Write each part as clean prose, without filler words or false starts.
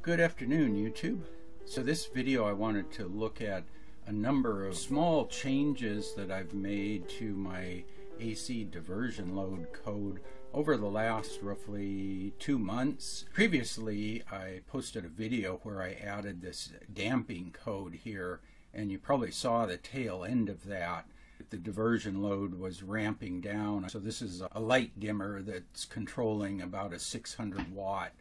Good afternoon, YouTube. So this video I wanted to look at a number of small changes that I've made to my AC diversion load code over the last roughly 2 months. Previously, I posted a video where I added this damping code here, and you probably saw the tail end of that. The diversion load was ramping down. So this is a light dimmer that's controlling about a 600 watt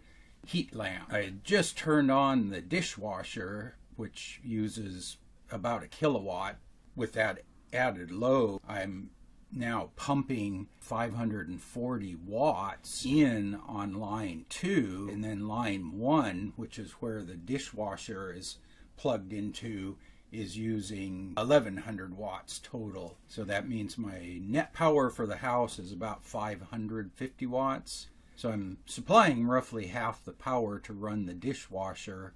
heat lamp. I had just turned on the dishwasher, which uses about a kilowatt. With that added load, I'm now pumping 540 watts in on line 2, and then line 1, which is where the dishwasher is plugged into, is using 1100 watts total. So that means my net power for the house is about 550 watts. So I'm supplying roughly half the power to run the dishwasher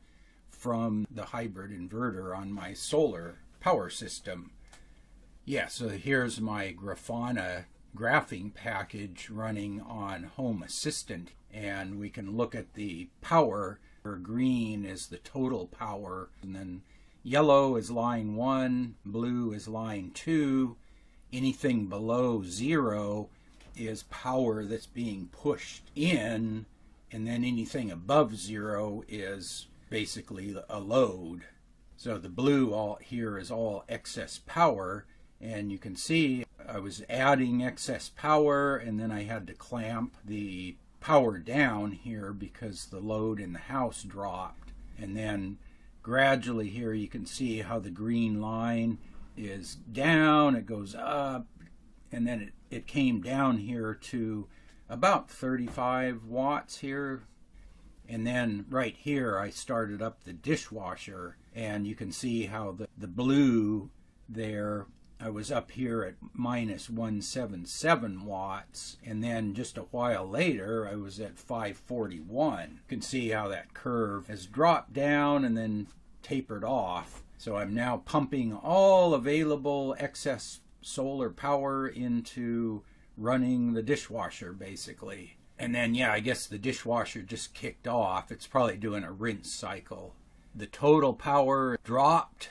from the hybrid inverter on my solar power system. Yeah, so here's my Grafana graphing package running on Home Assistant, and we can look at the power. Green is the total power, and then yellow is line 1, blue is line 2. Anything below 0 is power that's being pushed in, and then anything above 0 is basically a load. So the blue all here is all excess power, and you can see I was adding excess power, and then I had to clamp the power down here because the load in the house dropped. And then gradually here you can see how the green line is down, it goes up, and then it came down here to about 35 watts here. And then right here I started up the dishwasher, and you can see how the blue there, I was up here at minus 177 watts, and then just a while later I was at 541. You can see how that curve has dropped down and then tapered off. So I'm now pumping all available excess solar power into running the dishwasher basically. And then yeah, I guess the dishwasher just kicked off. It's probably doing a rinse cycle. The total power dropped,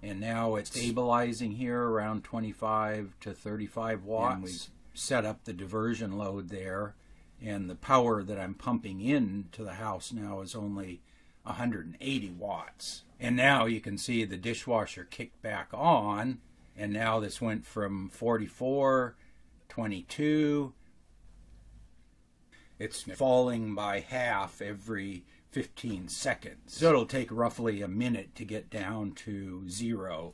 and now it's stabilizing here around 25 to 35 watts. And we set up the diversion load there, and the power that I'm pumping into the house now is only 180 watts. And now you can see the dishwasher kicked back on, and now this went from 44, 22. It's falling by half every 15 seconds. So it'll take roughly a minute to get down to 0.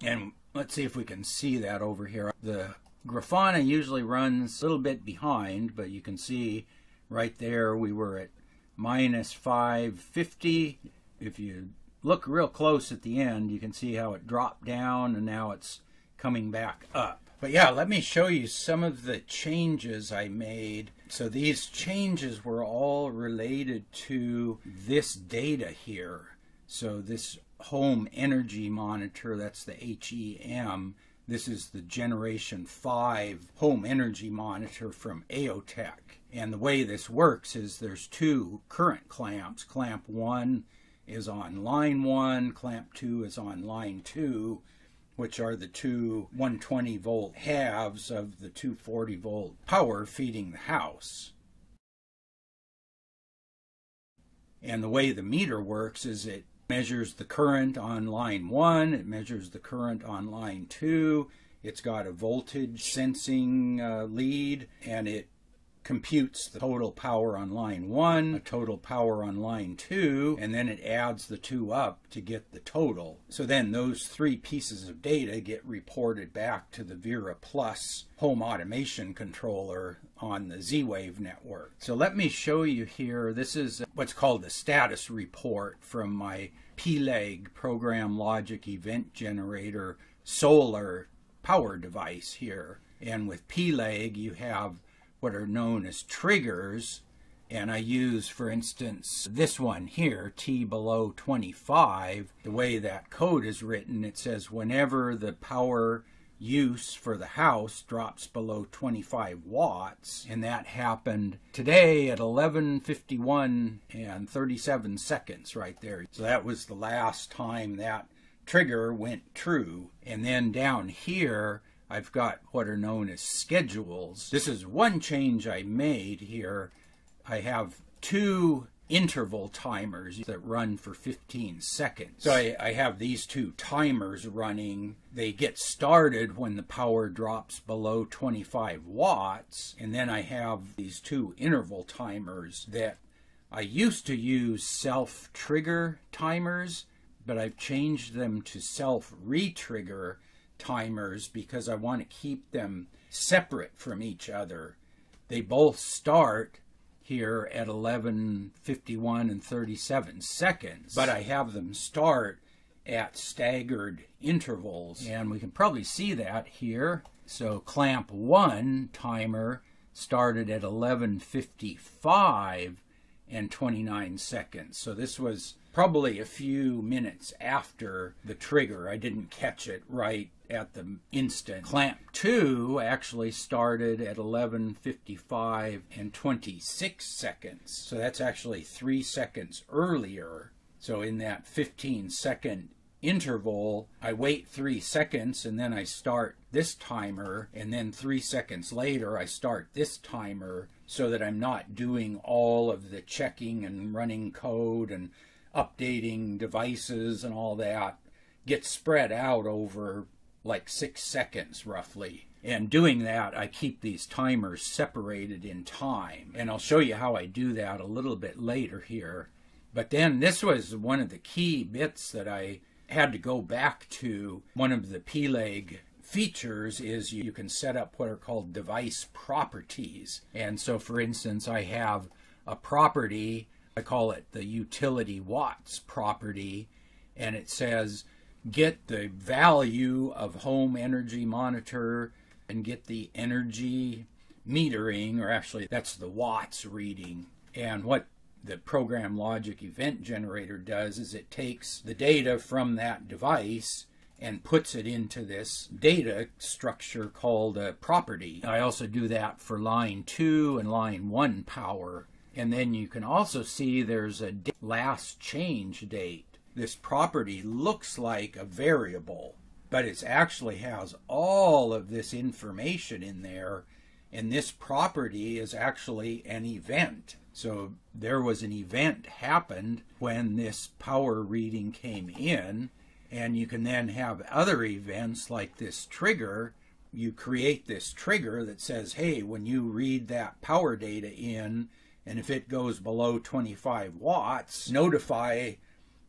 And let's see if we can see that over here. The Grafana usually runs a little bit behind, but you can see right there we were at minus 550. If you look real close at the end, you can see how it dropped down and now it's coming back up. But yeah, let me show you some of the changes I made. So these changes were all related to this data here. So this home energy monitor, that's the HEM. This is the Generation 5 home energy monitor from AOTech. And the way this works is there's 2 current clamps. Clamp 1 is on line 1, clamp 2 is on line 2, which are the 2 120 volt halves of the 240 volt power feeding the house. And the way the meter works is it measures the current on line 1, it measures the current on line 2, it's got a voltage sensing lead, and it computes the total power on line 1, the total power on line 2, and then it adds the 2 up to get the total. So then those 3 pieces of data get reported back to the Vera Plus home automation controller on the Z-Wave network. So let me show you here. This is what's called the status report from my PLEG program logic event generator solar power device here. And with PLEG you have what are known as triggers, and I use, for instance, this one here, T below 25. The way that code is written, it says whenever the power use for the house drops below 25 watts, and that happened today at 11:51 and 37 seconds right there. So that was the last time that trigger went true. And then down here I've got what are known as schedules. This is one change I made here. I have two interval timers that run for 15 seconds. So I have these two timers running. They get started when the power drops below 25 watts. And then I have these two interval timers that I used to use self-trigger timers, but I've changed them to self-retrigger timers because I want to keep them separate from each other. They both start here at 11:51 and 37 seconds, but I have them start at staggered intervals, and we can probably see that here. So clamp 1 timer started at 11:55 and 29 seconds. So this was probably a few minutes after the trigger. I didn't catch it right at the instant. Clamp 2 actually started at 11:55 and 26 seconds. So that's actually 3 seconds earlier. So in that 15-second interval, I wait 3 seconds and then I start this timer, and then 3 seconds later I start this timer, so that I'm not doing all of the checking and running code and updating devices and all that. Gets spread out over like 6 seconds roughly. And doing that, I keep these timers separated in time. And I'll show you how I do that a little bit later here. But then this was one of the key bits that I had to go back to. One of the PLEG features is you can set up what are called device properties. And so for instance, I have a property, I call it the utility watts property, and it says get the value of home energy monitor and get the energy metering, or actually that's the watts reading. And what the program logic event generator does is it takes the data from that device and puts it into this data structure called a property. I also do that for line 2 and line 1 power. And then you can also see there's a last change date. This property looks like a variable, but it actually has all of this information in there, and this property is actually an event. So there was an event happened when this power reading came in, and you can then have other events like this trigger. You create this trigger that says, hey, when you read that power data in, and if it goes below 25 watts, notify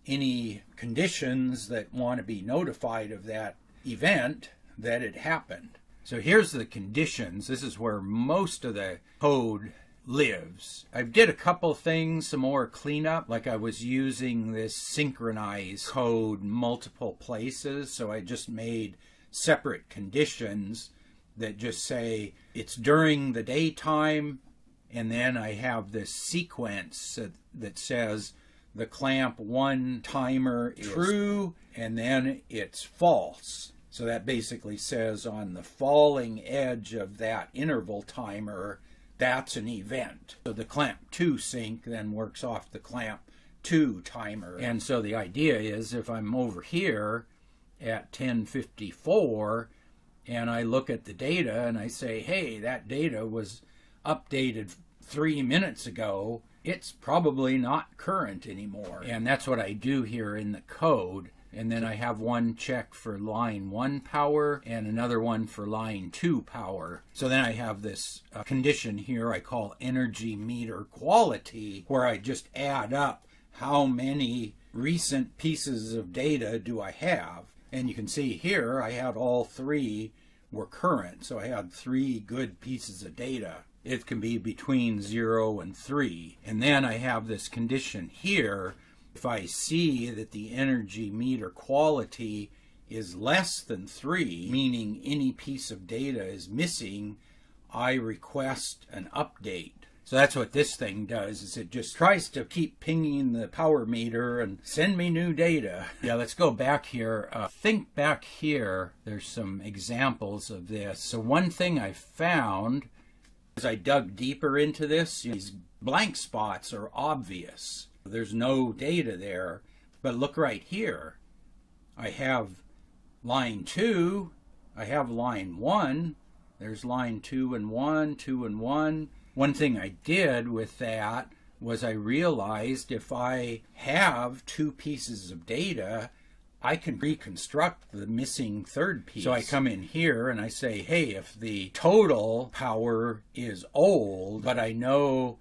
any conditions that want to be notified of that event that it happened. So here's the conditions. This is where most of the code lives. I did a couple things, some more cleanup, like I was using this synchronize code multiple places, so I just made separate conditions that just say it's during the daytime, and then I have this sequence that says the clamp 1 timer is true, and then it's false. So that basically says on the falling edge of that interval timer, that's an event. So the clamp 2 sync then works off the clamp 2 timer. And so the idea is if I'm over here at 10:54 and I look at the data and I say, hey, that data was updated 3 minutes ago, it's probably not current anymore. And that's what I do here in the code. And then I have one check for line 1 power and another one for line 2 power. So then I have this condition here I call energy meter quality, where I just add up how many recent pieces of data do I have. And you can see here I had all 3 were current. So I had 3 good pieces of data. It can be between 0 and 3. And then I have this condition here. If I see that the energy meter quality is less than 3, meaning any piece of data is missing, I request an update. So that's what this thing does, is it just tries to keep pinging the power meter and send me new data. Yeah, let's go back here. Think back here, there's some examples of this. So one thing I found as I dug deeper into this, these blank spots are obvious. There's no data there. But look right here. I have line 2, I have line 1, there's line 2 and 1, 2 and 1. One thing I did with that was I realized if I have 2 pieces of data, I can reconstruct the missing third piece. So I come in here and I say, hey, if the total power is old, but I know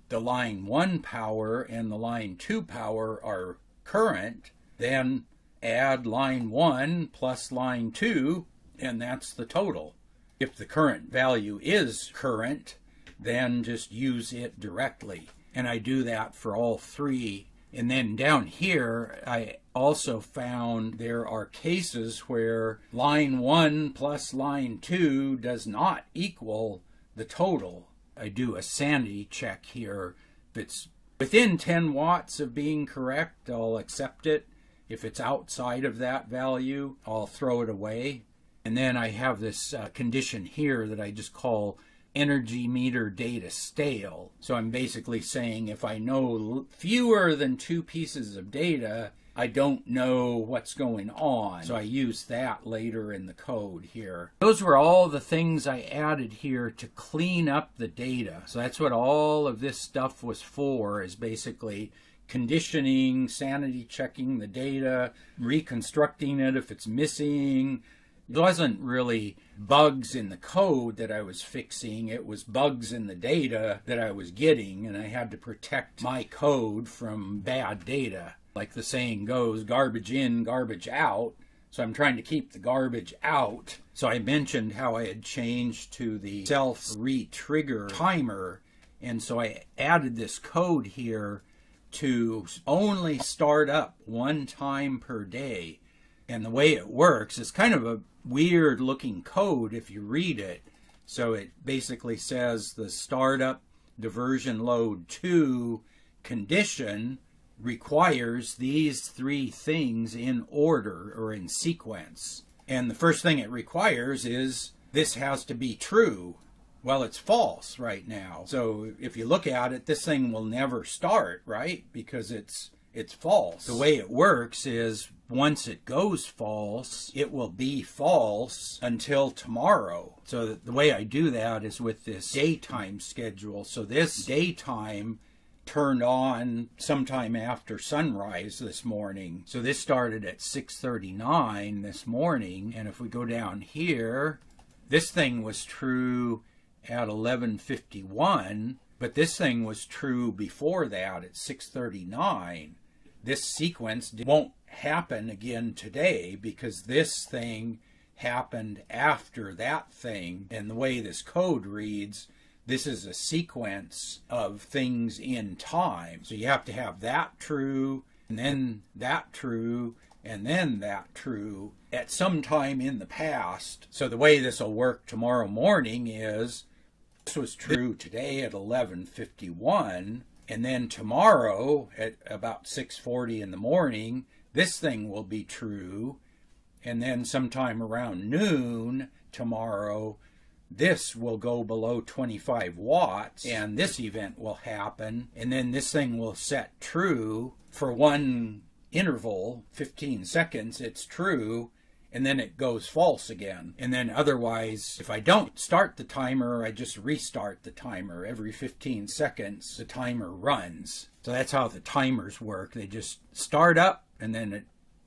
the line 1 power and the line 2 power are current, then add line 1 plus line 2, and that's the total. If the current value is current, then just use it directly. And I do that for all 3. And then down here, I also found there are cases where line 1 plus line 2 does not equal the total. I do a sanity check here. If it's within 10 watts of being correct, I'll accept it. If it's outside of that value, I'll throw it away. And then I have this condition here that I just call energy meter data stale. So I'm basically saying if I know fewer than 2 pieces of data, I don't know what's going on. So I use that later in the code here. Those were all the things I added here to clean up the data. So that's what all of this stuff was for, is basically conditioning, sanity checking the data, reconstructing it if it's missing. It wasn't really bugs in the code that I was fixing, it was bugs in the data that I was getting, and I had to protect my code from bad data. Like the saying goes, garbage in, garbage out. So I'm trying to keep the garbage out. So I mentioned how I had changed to the self-re-trigger timer, and so I added this code here to only start up 1 time per day. And the way it works is kind of a weird looking code if you read it. So it basically says the startup diversion load 2 condition requires these 3 things in order or in sequence. And the first thing it requires is this has to be true. Well, it's false right now. So if you look at it, this thing will never start, right? Because it's false. The way it works is once it goes false, it will be false until tomorrow. So the way I do that is with this daytime schedule. So this daytime turned on sometime after sunrise this morning. So this started at 6:39 this morning. And if we go down here, this thing was true at 11:51, but this thing was true before that at 6:39. This sequence won't happen again today because this thing happened after that thing. And the way this code reads, this is a sequence of things in time. So you have to have that true, and then that true, and then that true at some time in the past. So the way this will work tomorrow morning is this was true today at 11:51, and then tomorrow at about 6:40 in the morning, this thing will be true, and then sometime around noon tomorrow, this will go below 25 watts, and this event will happen, and then this thing will set true for one interval, 15 seconds, it's true, and then it goes false again. And then otherwise, if I don't start the timer, I just restart the timer. Every 15 seconds, the timer runs. So that's how the timers work. They just start up, and then it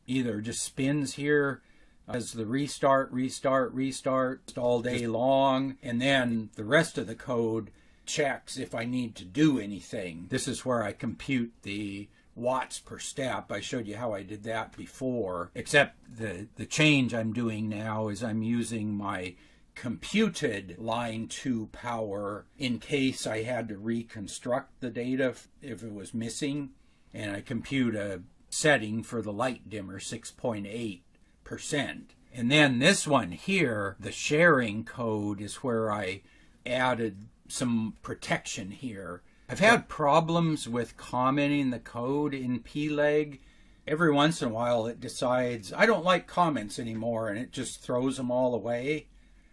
either just spins here as the restart, restart, restart all day long, and then the rest of the code checks if I need to do anything. This is where I compute the watts per step. I showed you how I did that before, except the change I'm doing now is I'm using my computed line 2 power in case I had to reconstruct the data if it was missing, and I compute a setting for the light dimmer, 6.8%. And then this one here, the sharing code, is where I added some protection here. I've had problems with commenting the code in PLEG. Every once in a while it decides, I don't like comments anymore, and it just throws them all away.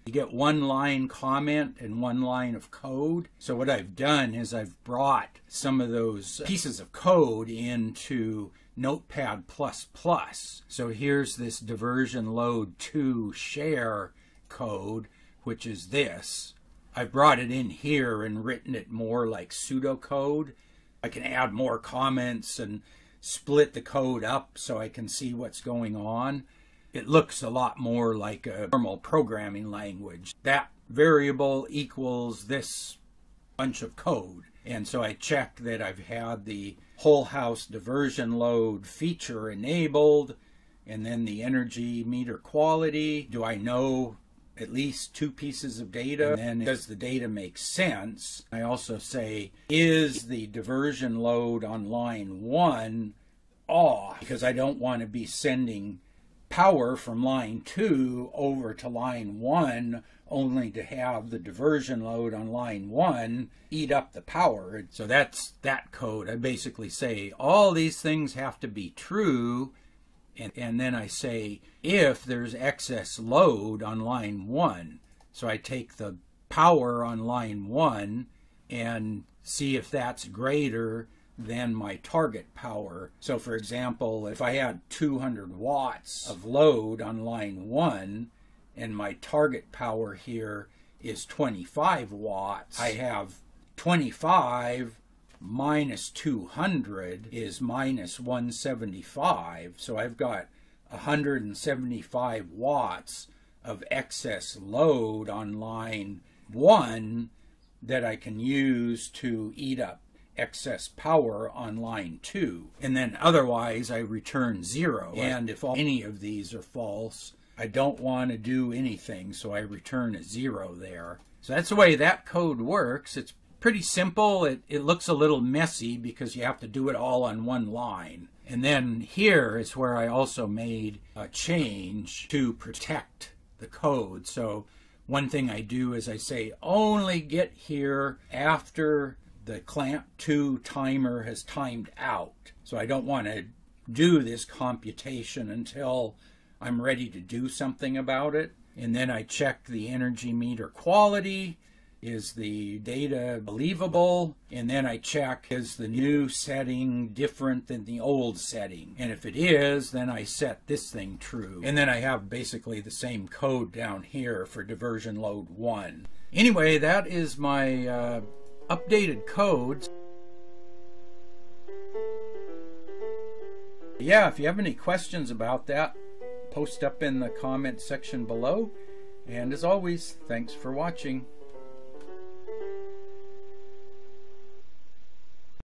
You get one line comment and one line of code. So what I've done is I've brought some of those pieces of code into Notepad++. So here's this diversion load 2 share code, which is this. I've brought it in here and written it more like pseudocode. I can add more comments and split the code up so I can see what's going on. It looks a lot more like a normal programming language. That variable equals this bunch of code. And so I check that I've had the whole house diversion load feature enabled, and then the energy meter quality. Do I know at least 2 pieces of data? And then does the data make sense? I also say, is the diversion load on line 1 off? Because I don't want to be sending power from line 2 over to line 1 only to have the diversion load on line 1 eat up the power. So that's that code. I basically say all these things have to be true, and then I say if there's excess load on line 1. So I take the power on line 1 and see if that's greater than my target power. So for example, if I had 200 watts of load on line 1 and my target power here is 25 watts, I have 25 minus 200 is minus 175. So I've got 175 watts of excess load on line 1 that I can use to eat up excess power on line 2. And then otherwise I return 0. And if any of these are false, I don't want to do anything, so I return a 0 there. So that's the way that code works. It's pretty simple. It looks a little messy because you have to do it all on one line. And then here is where I also made a change to protect the code. So one thing I do is I say only get here after the clamp 2 timer has timed out. So I don't want to do this computation until I'm ready to do something about it. And then I check the energy meter quality. Is the data believable? And then I check, is the new setting different than the old setting? And if it is, then I set this thing true. And then I have basically the same code down here for diversion load 1. Anyway, that is my updated code. Yeah, if you have any questions about that, post up in the comment section below. And as always, thanks for watching.